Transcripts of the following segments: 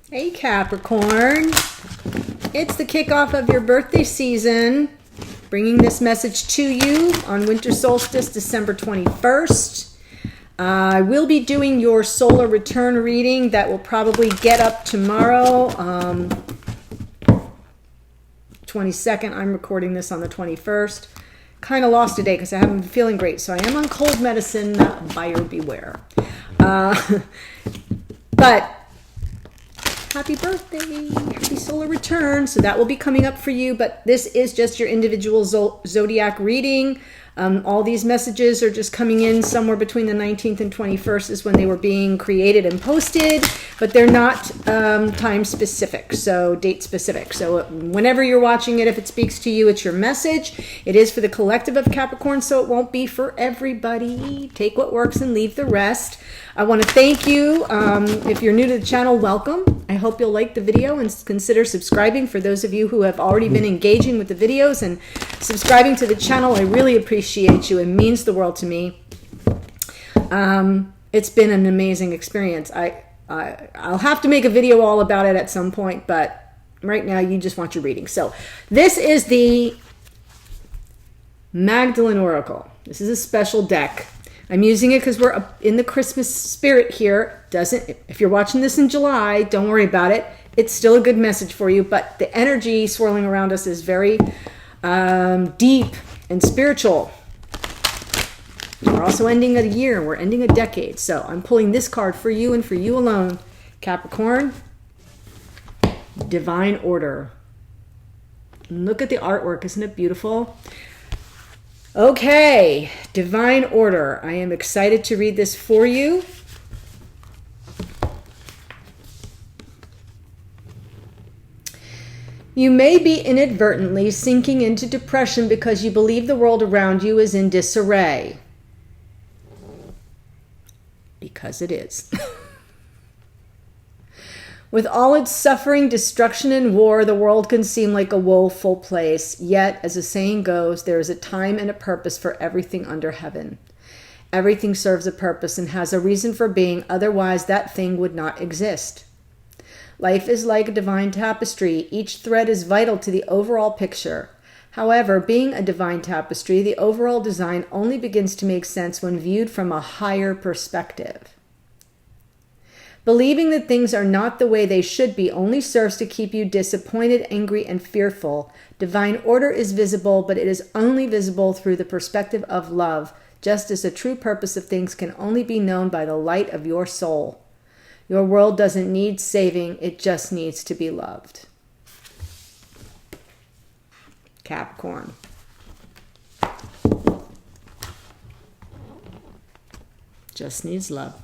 Hey Capricorn, it's the kickoff of your birthday season, bringing this message to you on winter solstice, December 21st. I will be doing your solar return reading that will probably get up tomorrow, 22nd. I'm recording this on the 21st. Kind of lost a day because I haven't been feeling great, so I am on cold medicine, buyer beware. But happy birthday, happy solar return. So that will be coming up for you, but this is just your individual zodiac reading. All these messages are just coming in somewhere between the 19th and 21st is when they were being created and posted, but they're not time specific, so date specific. So whenever you're watching it, if it speaks to you, it's your message. It is for the collective of Capricorn, so it won't be for everybody. Take what works and leave the rest. I want to thank you. If you're new to the channel, welcome. I hope you'll like the video and consider subscribing. For those of you who have already been engaging with the videos and subscribing to the channel, I really appreciate you. It means the world to me. It's been an amazing experience. I'll have to make a video all about it at some point, but right now you just want your reading. So this is the Magdalene Oracle. This is a special deck. I'm using it because we're in the Christmas spirit here. If you're watching this in July, don't worry about it. It's still a good message for you, but the energy swirling around us is very deep and spiritual. We're also ending a year. We're ending a decade. So I'm pulling this card for you and for you alone, Capricorn. Divine Order. Look at the artwork. Isn't it beautiful? Okay, Divine Order. I am excited to read this for you. You may be inadvertently sinking into depression because you believe the world around you is in disarray. Because it is. With all its suffering, destruction, and war, the world can seem like a woeful place. Yet, as the saying goes, there is a time and a purpose for everything under heaven. Everything serves a purpose and has a reason for being, otherwise that thing would not exist. Life is like a divine tapestry. Each thread is vital to the overall picture. However, being a divine tapestry, the overall design only begins to make sense when viewed from a higher perspective. Believing that things are not the way they should be only serves to keep you disappointed, angry, and fearful. Divine order is visible, but it is only visible through the perspective of love, just as the true purpose of things can only be known by the light of your soul. Your world doesn't need saving, it just needs to be loved. Capricorn. Just needs love.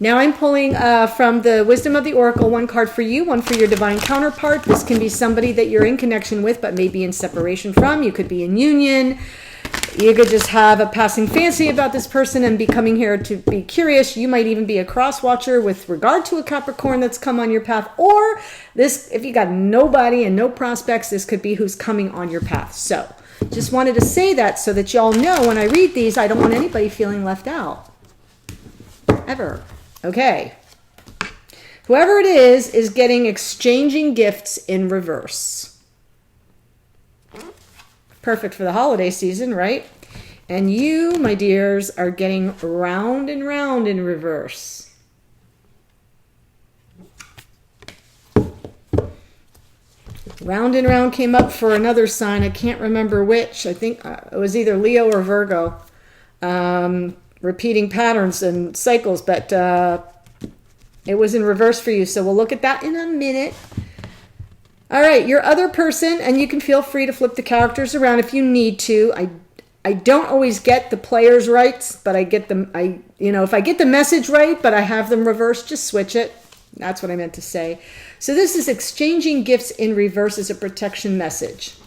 Now I'm pulling from the Wisdom of the Oracle, one card for you, one for your divine counterpart. This can be somebody that you're in connection with but maybe in separation from. You could be in union. You could just have a passing fancy about this person and be coming here to be curious. You might even be a cross watcher with regard to a Capricorn that's come on your path. Or this, if you got nobody and no prospects, this could be who's coming on your path. So just wanted to say that so that y'all know when I read these, I don't want anybody feeling left out. Ever. Okay. Whoever it is getting exchanging gifts in reverse. Perfect for the holiday season, right? And you, my dears, are getting round and round in reverse. Round and round came up for another sign. I can't remember which. I think it was either Leo or Virgo. Repeating patterns and cycles, but it was in reverse for you. So we'll look at that in a minute. All right, your other person, and you can feel free to flip the characters around if you need to. I don't always get the players right, but I get them. If I get the message right, but I have them reversed, just switch it. That's what I meant to say. So this is exchanging gifts in reverse as a protection message.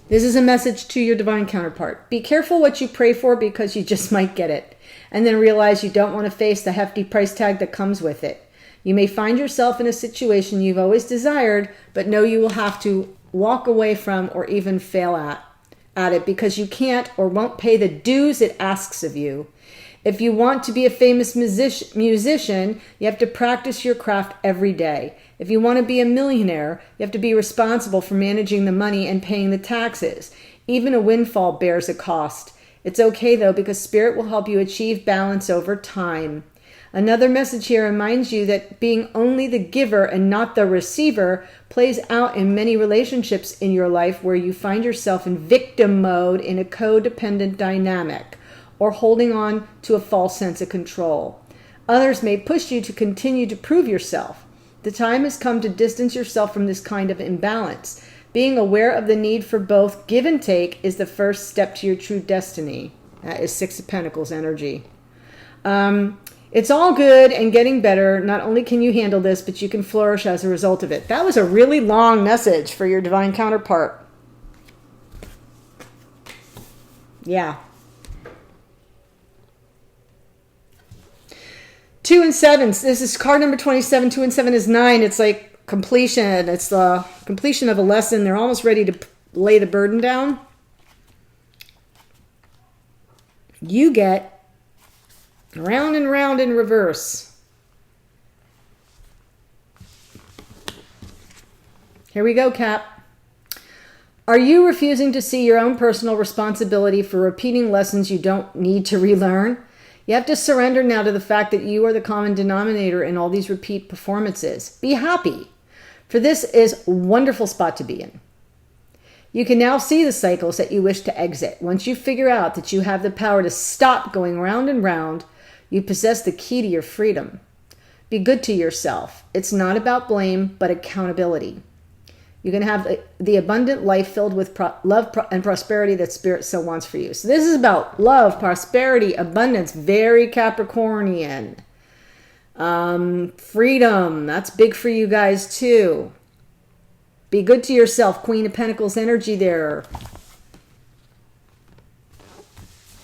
This is a message to your divine counterpart. Be careful what you pray for because you just might get it. And then realize you don't want to face the hefty price tag that comes with it. You may find yourself in a situation you've always desired, but know you will have to walk away from or even fail at it because you can't or won't pay the dues it asks of you. If you want to be a famous musician, you have to practice your craft every day. If you want to be a millionaire, you have to be responsible for managing the money and paying the taxes. Even a windfall bears a cost. It's okay though, because Spirit will help you achieve balance over time. Another message here reminds you that being only the giver and not the receiver plays out in many relationships in your life where you find yourself in victim mode in a codependent dynamic, or holding on to a false sense of control. Others may push you to continue to prove yourself. The time has come to distance yourself from this kind of imbalance. Being aware of the need for both give and take is the first step to your true destiny. That is Six of Pentacles energy. It's all good and getting better. Not only can you handle this, but you can flourish as a result of it. That was a really long message for your divine counterpart. Yeah. 2 and 7. This is card number 27. 2 and 7 is 9. It's like completion. It's the completion of a lesson. They're almost ready to lay the burden down. You get round and round in reverse. Here we go, Cap. Are you refusing to see your own personal responsibility for repeating lessons you don't need to relearn? You have to surrender now to the fact that you are the common denominator in all these repeat performances. Be happy, for this is a wonderful spot to be in. You can now see the cycles that you wish to exit. Once you figure out that you have the power to stop going round and round, you possess the key to your freedom. Be good to yourself. It's not about blame, but accountability. You can have the abundant life filled with love and prosperity that Spirit so wants for you. So this is about love, prosperity, abundance, very Capricornian. Freedom, that's big for you guys too. Be good to yourself, Queen of Pentacles energy there.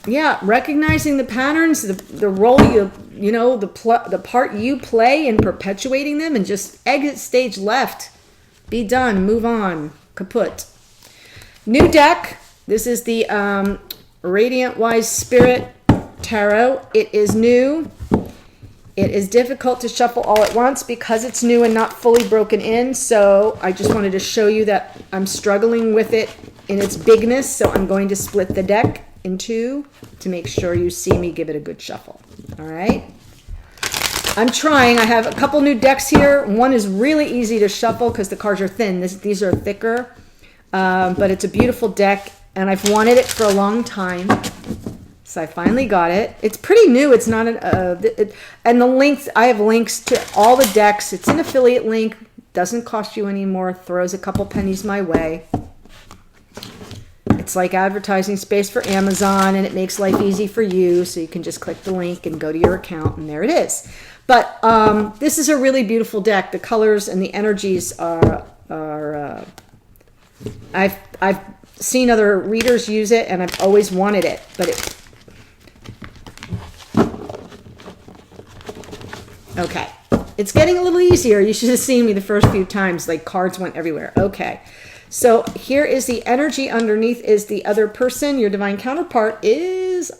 Yeah, recognizing the patterns, the role you know, the part you play in perpetuating them, and just exit stage left. Be done, move on, kaput. New deck. This is the Radiant Wise Spirit Tarot. It is new. It is difficult to shuffle all at once because it's new and not fully broken in. So I just wanted to show you that I'm struggling with it in its bigness. So I'm going to split the deck in two to make sure you see me give it a good shuffle. All right. I'm trying. I have a couple new decks here. One is really easy to shuffle because the cards are thin. These are thicker, but it's a beautiful deck, and I've wanted it for a long time. So I finally got it. It's pretty new. It's not and the links, I have links to all the decks. It's an affiliate link. Doesn't cost you any more. Throws a couple pennies my way. It's like advertising space for Amazon, and it makes life easy for you. So you can just click the link and go to your account, and there it is. But this is a really beautiful deck. The colors and the energies are I've seen other readers use it, and I've always wanted it. But okay, it's getting a little easier. You should have seen me the first few times. Like cards went everywhere. Okay. So here is the energy underneath is the other person. Your divine counterpart is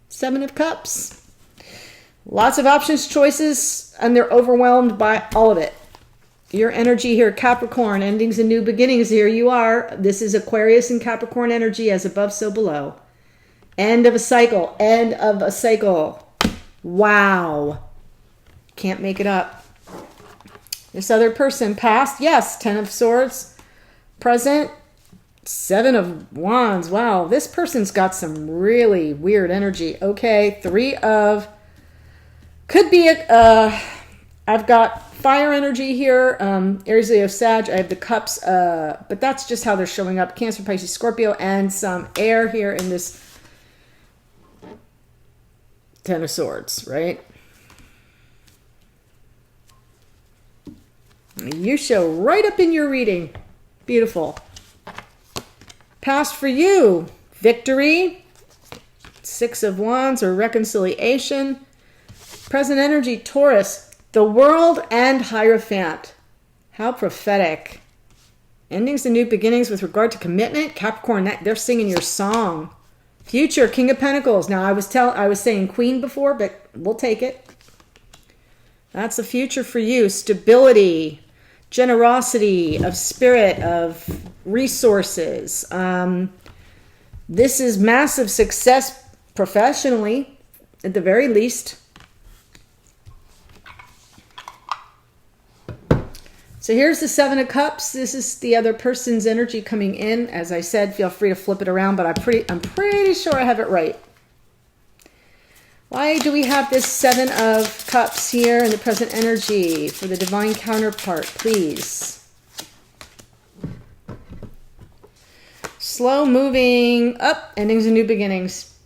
Seven of Cups. Lots of options, choices, and they're overwhelmed by all of it. Your energy here, Capricorn, endings and new beginnings. Here you are. This is Aquarius and Capricorn energy, as above, so below. End of a cycle. End of a cycle. Wow. Can't make it up. This other person, past, yes, Ten of Swords. Present, Seven of Wands. Wow, this person's got some really weird energy. Okay, Three of, could be I've got fire energy here. Aries, Leo, Sag. I have the cups, but that's just how they're showing up. Cancer, Pisces, Scorpio, and some air here in this Ten of Swords, right? You show right up in your reading. Beautiful. Past for you, victory, Six of Wands or reconciliation. Present energy, Taurus, the world and Hierophant. How prophetic. Endings and new beginnings with regard to commitment. Capricorn, they're singing your song. Future, King of Pentacles. Now, I was saying Queen before, but we'll take it. That's the future for you. Stability, generosity of spirit, of resources. This is massive success professionally, at the very least. So here's the Seven of Cups. This is the other person's energy coming in. As I said, feel free to flip it around, but I'm pretty sure I have it right. Why do we have this Seven of Cups here in the present energy for the divine counterpart, please? Slow moving up, endings and new beginnings.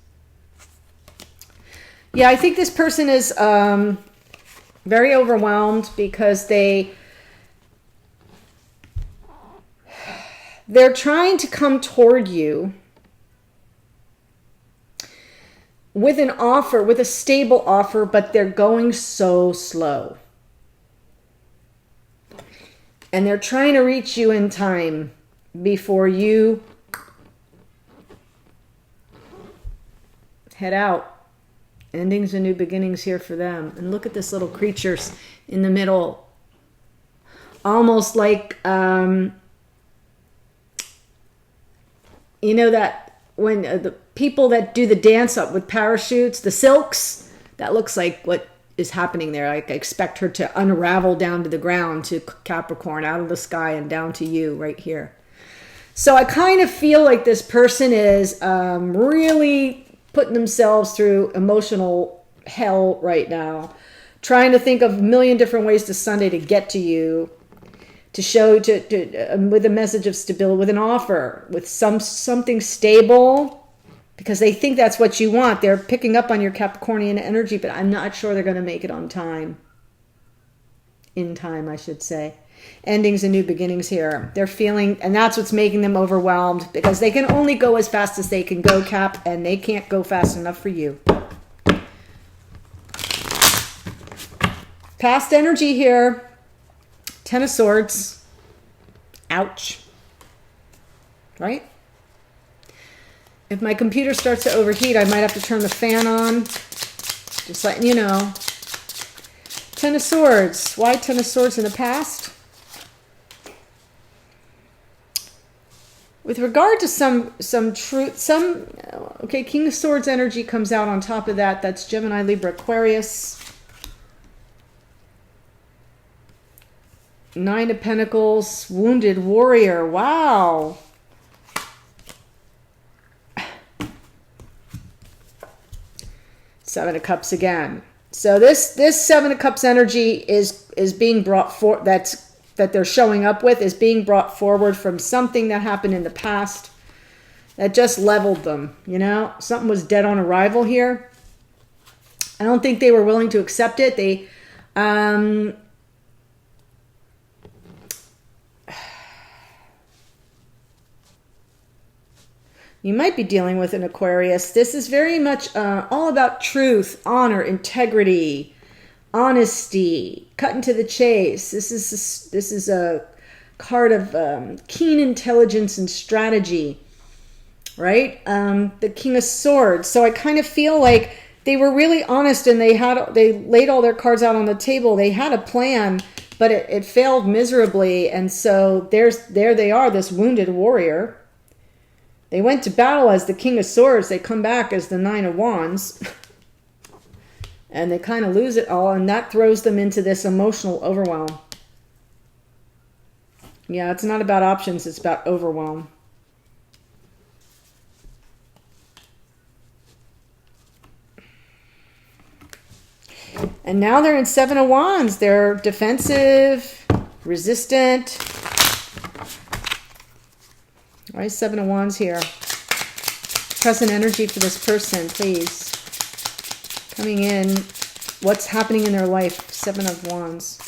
Yeah, I think this person is very overwhelmed because they're trying to come toward you with an offer, with a stable offer, but they're going so slow. And they're trying to reach you in time before you head out. Endings and new beginnings here for them. And look at this little creatures in the middle. Almost like, you know that when the people that do the dance up with parachutes, the silks, that looks like what is happening there. Like I expect her to unravel down to the ground, to Capricorn, out of the sky and down to you right here. So I kind of feel like this person is really putting themselves through emotional hell right now, trying to think of a million different ways to Sunday to get to you, to show with a message of stability, with an offer, with something stable, because they think that's what you want. They're picking up on your Capricornian energy, but I'm not sure they're going to make it on time. In time, I should say. Endings and new beginnings here. They're feeling, and that's what's making them overwhelmed, because they can only go as fast as they can go, Cap, and they can't go fast enough for you. Past energy here. Ten of Swords. Ouch. Right? If my computer starts to overheat, I might have to turn the fan on. Just letting you know. Ten of Swords. Why Ten of Swords in the past? With regard to some truth, okay, King of Swords energy comes out on top of that. That's Gemini, Libra, Aquarius. Nine of Pentacles, Wounded Warrior. Wow. Seven of Cups again. So this Seven of Cups energy is being brought forth. That they're showing up with is being brought forward from something that happened in the past that just leveled them. You know, something was dead on arrival here. I don't think they were willing to accept it. They you might be dealing with an Aquarius. This is very much all about truth, honor, integrity, honesty, cutting to the chase. This is a card of keen intelligence and strategy, right? The King of Swords. So I kind of feel like they were really honest, and they laid all their cards out on the table. They had a plan, but it failed miserably. And so there they are, this wounded warrior. They went to battle as the King of Swords. They come back as the Nine of Wands. And they kind of lose it all. And that throws them into this emotional overwhelm. Yeah, it's not about options. It's about overwhelm. And now they're in Seven of Wands. They're defensive, resistant. Why is Seven of Wands here? Present energy for this person, please. Coming in. What's happening in their life? Seven of Wands.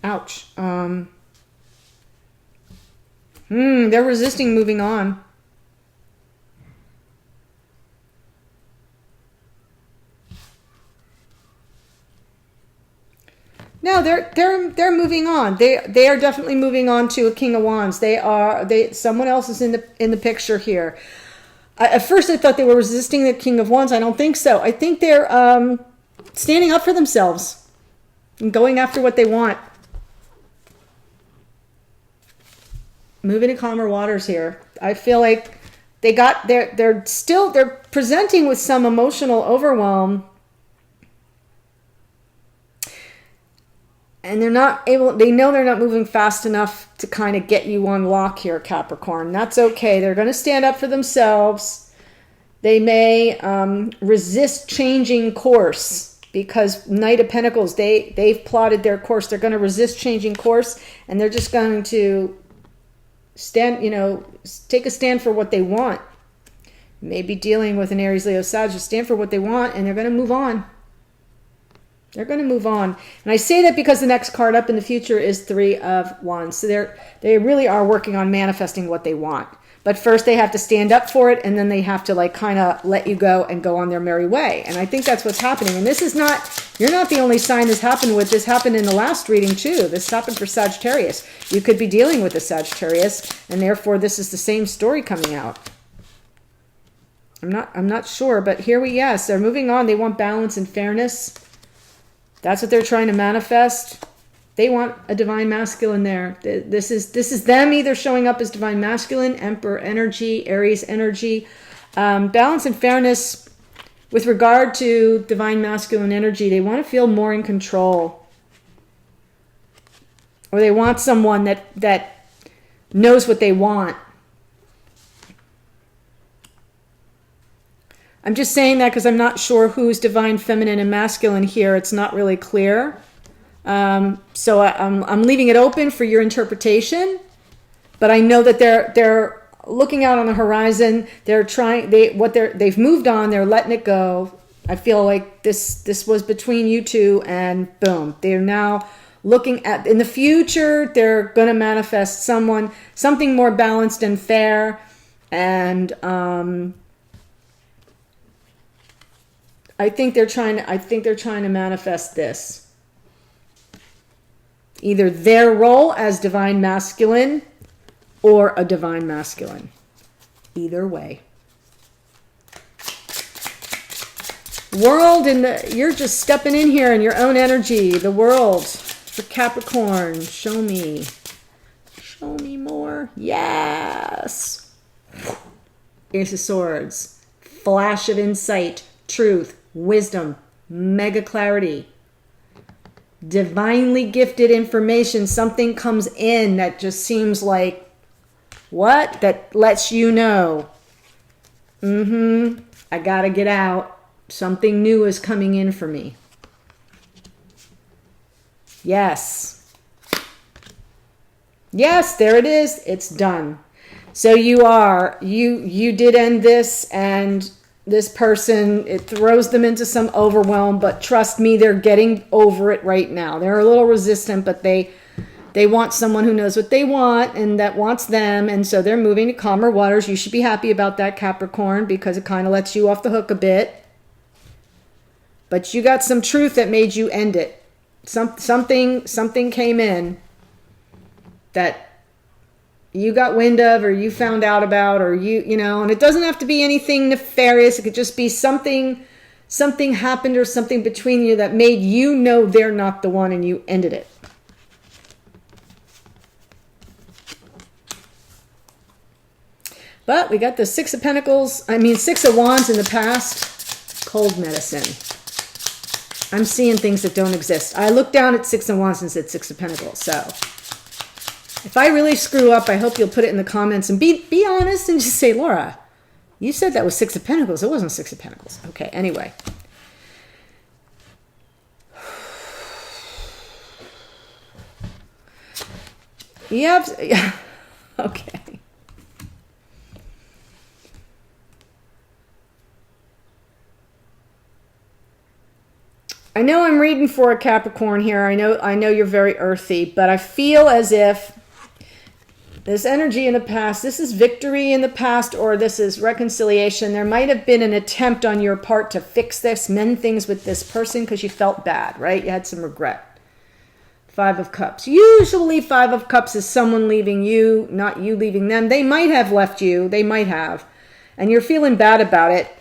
Ouch. They're resisting moving on. No, they're moving on. They are definitely moving on to a King of Wands. Someone else is in the picture here. At first I thought they were resisting the King of Wands. I don't think so. I think they're standing up for themselves and going after what they want. Moving to calmer waters here. I feel like they're presenting with some emotional overwhelm. And they know they're not moving fast enough to kind of get you on lock here, Capricorn. That's okay. They're going to stand up for themselves. They may resist changing course because Knight of Pentacles, they've plotted their course. They're going to resist changing course, and they're just going to take a stand for what they want. Maybe dealing with an Aries, Leo, Sag, just stand for what they want, and they're going to move on. They're going to move on. And I say that because the next card up in the future is Three of Wands. So they really are working on manifesting what they want. But first they have to stand up for it, and then they have to like kind of let you go and go on their merry way. And I think that's what's happening. And this is you're not the only sign this happened with. This happened in the last reading too. This happened for Sagittarius. You could be dealing with a Sagittarius, and therefore this is the same story coming out. I'm not sure, but yes, they're moving on. They want balance and fairness. That's what they're trying to manifest. They want a divine masculine there. This is them either showing up as divine masculine, Emperor energy, Aries energy. Balance and fairness with regard to divine masculine energy. They want to feel more in control. Or they want someone that knows what they want. I'm just saying that because I'm not sure who's divine feminine and masculine here. It's not really clear. So I'm leaving it open for your interpretation. But I know that they're looking out on the horizon. They've moved on. They're letting it go. I feel like this was between you two, and boom, they're now looking at in the future. They're going to manifest something more balanced and fair, and I think they're trying to manifest this. Either their role as divine masculine or a divine masculine. Either way. World, you're just stepping in here in your own energy. The world for Capricorn. Show me. Show me more. Yes. Ace of Swords. Flash of insight. Truth. Wisdom. Mega clarity. Divinely gifted information. Something comes in that just seems like, what? That lets you know. I gotta get out. Something new is coming in for me. Yes. Yes, there it is. It's done. So you did end this, and this person, it throws them into some overwhelm, but trust me, they're getting over it right now. They're a little resistant, but they want someone who knows what they want and that wants them, and so they're moving to calmer waters. You should be happy about that, Capricorn, because it kind of lets you off the hook a bit. But you got some truth that made you end it. Something came in that you got wind of, or you found out about, or you know, and it doesn't have to be anything nefarious. It could just be something happened or something between you that made you know they're not the one, and you ended it. But we got the Six of Wands in the past. Cold medicine. I'm seeing things that don't exist. I looked down at Six of Wands and said Six of Pentacles. So if I really screw up, I hope you'll put it in the comments and be honest and just say, Laura, you said that was Six of Pentacles. It wasn't Six of Pentacles. Okay, anyway. Yep. Okay. I know I'm reading for a Capricorn here. I know you're very earthy, but I feel as if this energy in the past, this is victory in the past, or this is reconciliation. There might have been an attempt on your part to fix this, mend things with this person because you felt bad, right? You had some regret. Five of Cups. Usually Five of Cups is someone leaving you, not you leaving them. They might have left you. They might have. and you're feeling bad about it.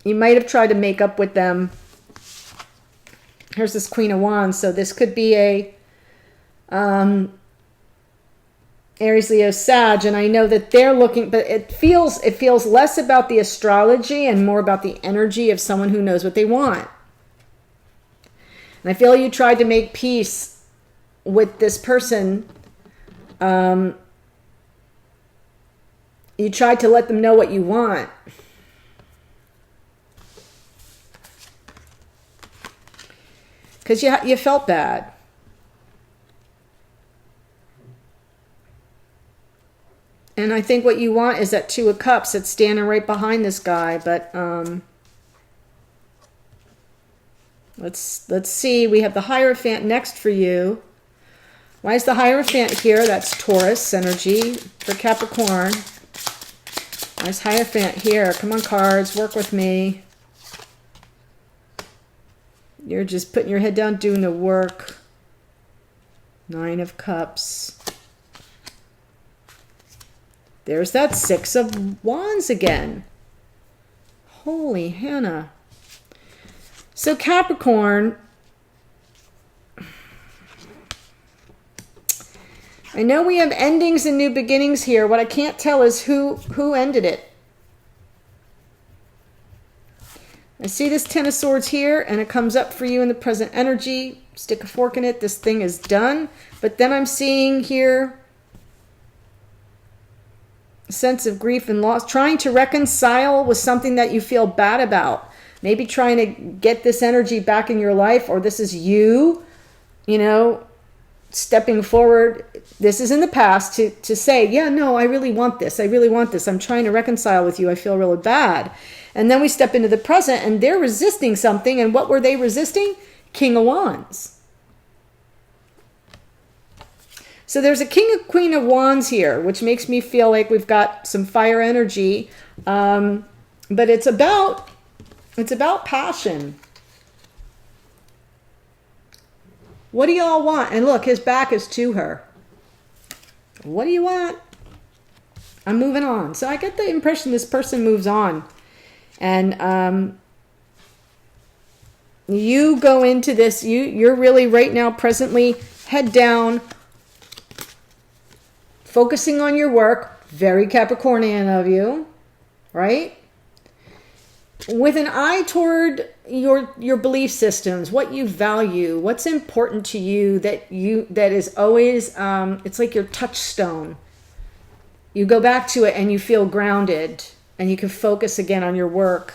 You might have tried to make up with them. Here's this Queen of Wands. So this could be a Aries, Leo, Sag, and I know that they're looking, but it feels less about the astrology and more about the energy of someone who knows what they want. And I feel you tried to make peace with this person. You tried to let them know what you want. Because you felt bad. And I think what you want is that Two of Cups that's standing right behind this guy. But let's see. We have the Hierophant next for you. Why is the Hierophant here? That's Taurus energy for Capricorn. Why is Hierophant here? Come on, cards. Work with me. You're just putting your head down, doing the work. Nine of Cups. There's that Six of Wands again. Holy Hannah. So Capricorn, I know we have endings and new beginnings here. What I can't tell is who ended it. I see this Ten of Swords here, and it comes up for you in the present energy. Stick a fork in it. This thing is done. But then I'm seeing here a sense of grief and loss, trying to reconcile with something that you feel bad about. Maybe trying to get this energy back in your life, or this is you, stepping forward. This is in the past to say, yeah, no, I really want this. I really want this. I'm trying to reconcile with you. I feel really bad. And then we step into the present, and they're resisting something. And what were they resisting? King of Wands. So there's a Queen of Wands here, which makes me feel like we've got some fire energy. But it's about passion. What do y'all want? And look, his back is to her. What do you want? I'm moving on. So I get the impression this person moves on. And you go into this, you're really right now, presently, head down, focusing on your work. Very Capricornian of you, right? With an eye toward your belief systems, what you value, what's important to you, that is always, it's like your touchstone. You go back to it and you feel grounded, and you can focus again on your work.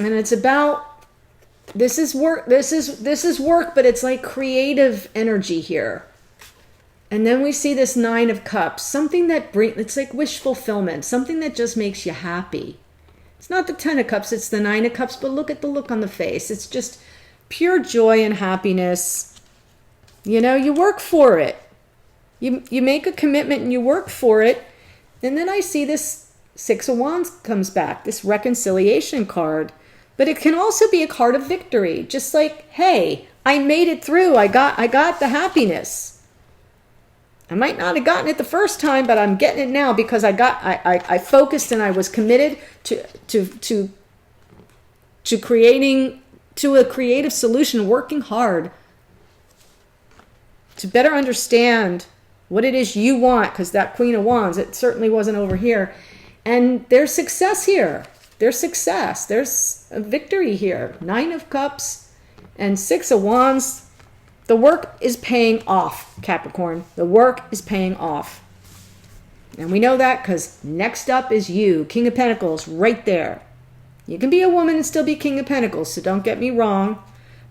And it's about, this is work, this is work, but it's like creative energy here. And then we see this Nine of Cups, something that it's like wish fulfillment, something that just makes you happy. It's not the Ten of Cups, it's the Nine of Cups, but look at the look on the face. It's just pure joy and happiness. You work for it. You make a commitment and you work for it. And then I see this Six of Wands comes back, this reconciliation card. But it can also be a card of victory. Just like, hey, I made it through. I got the happiness. I might not have gotten it the first time, but I'm getting it now because I focused and I was committed to creating a creative solution, working hard to better understand what it is you want, because that Queen of Wands, it certainly wasn't over here. And there's success here. There's success. There's a victory here. Nine of Cups and Six of Wands. The work is paying off, Capricorn. The work is paying off. And we know that because next up is you, King of Pentacles, right there. You can be a woman and still be King of Pentacles, so don't get me wrong.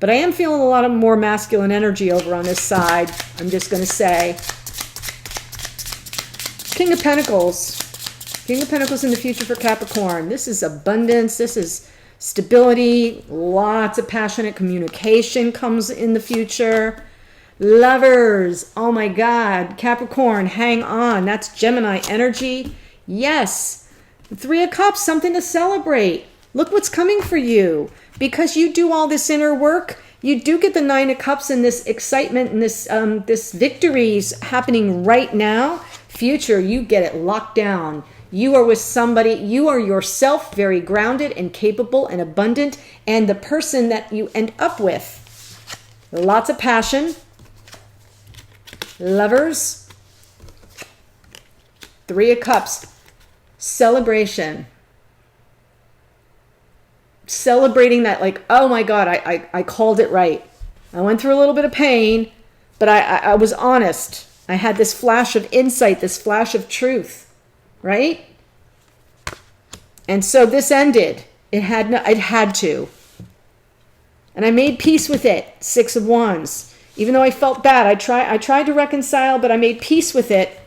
But I am feeling a lot of more masculine energy over on this side. I'm just going to say. King of Pentacles. King of Pentacles in the future for Capricorn. This is abundance. This is stability. Lots of passionate communication comes in the future. Lovers. Oh my God. Capricorn, hang on. That's Gemini energy. Yes. The Three of Cups, something to celebrate. Look what's coming for you. Because you do all this inner work, you do get the Nine of Cups and this excitement and this victories happening right now. Future, you get it locked down. You are with somebody, you are yourself very grounded and capable and abundant, and the person that you end up with, lots of passion, Lovers, Three of Cups, celebration. Celebrating that, like, oh my God, I called it right. I went through a little bit of pain, but I was honest. I had this flash of insight, this flash of truth. Right? And so this ended. It had to. And I made peace with it. 6 of Wands. Even though I felt bad, I tried to reconcile, but I made peace with it.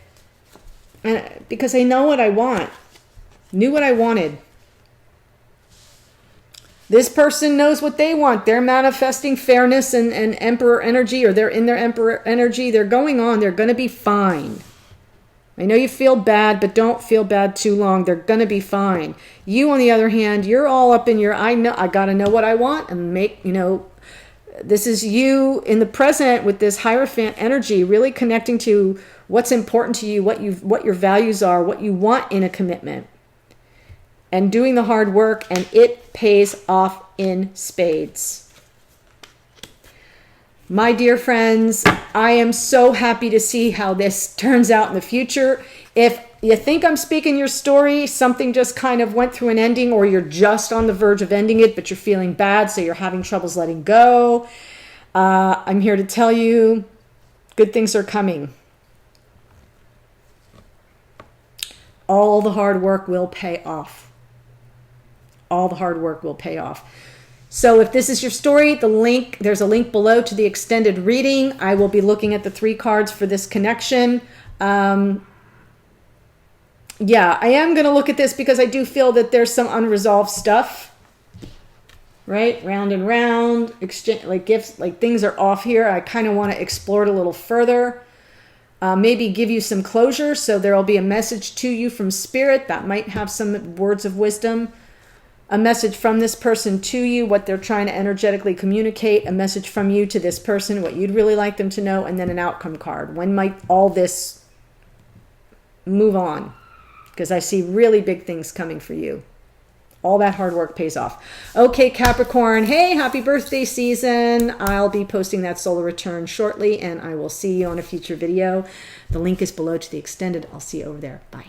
And because I know what I want. Knew what I wanted. This person knows what they want. They're manifesting fairness and Emperor energy, or they're in their Emperor energy. They're going on. They're going to be fine. I know you feel bad, but don't feel bad too long. They're going to be fine. You, on the other hand, you're all up in your, I got to know what I want and make, this is you in the present with this Hierophant energy, really connecting to what's important to you, what your values are, what you want in a commitment, and doing the hard work, and it pays off in spades. My dear friends, I am so happy to see how this turns out in the future. If you think I'm speaking your story, something just kind of went through an ending, or you're just on the verge of ending it, but you're feeling bad, so you're having troubles letting go, I'm here to tell you, good things are coming. All the hard work will pay off. All the hard work will pay off. So if this is your story, there's a link below to the extended reading. I will be looking at the 3 cards for this connection. Yeah, I am going to look at this because I do feel that there's some unresolved stuff. Right? Round and round, exchange, like gifts, like things are off here. I kind of want to explore it a little further. Maybe give you some closure. So there will be a message to you from Spirit that might have some words of wisdom. A message from this person to you, what they're trying to energetically communicate, a message from you to this person, what you'd really like them to know, and then an outcome card. When might all this move on? Because I see really big things coming for you. All that hard work pays off. Okay, Capricorn, hey, happy birthday season. I'll be posting that solar return shortly, and I will see you on a future video. The link is below to the extended. I'll see you over there. Bye.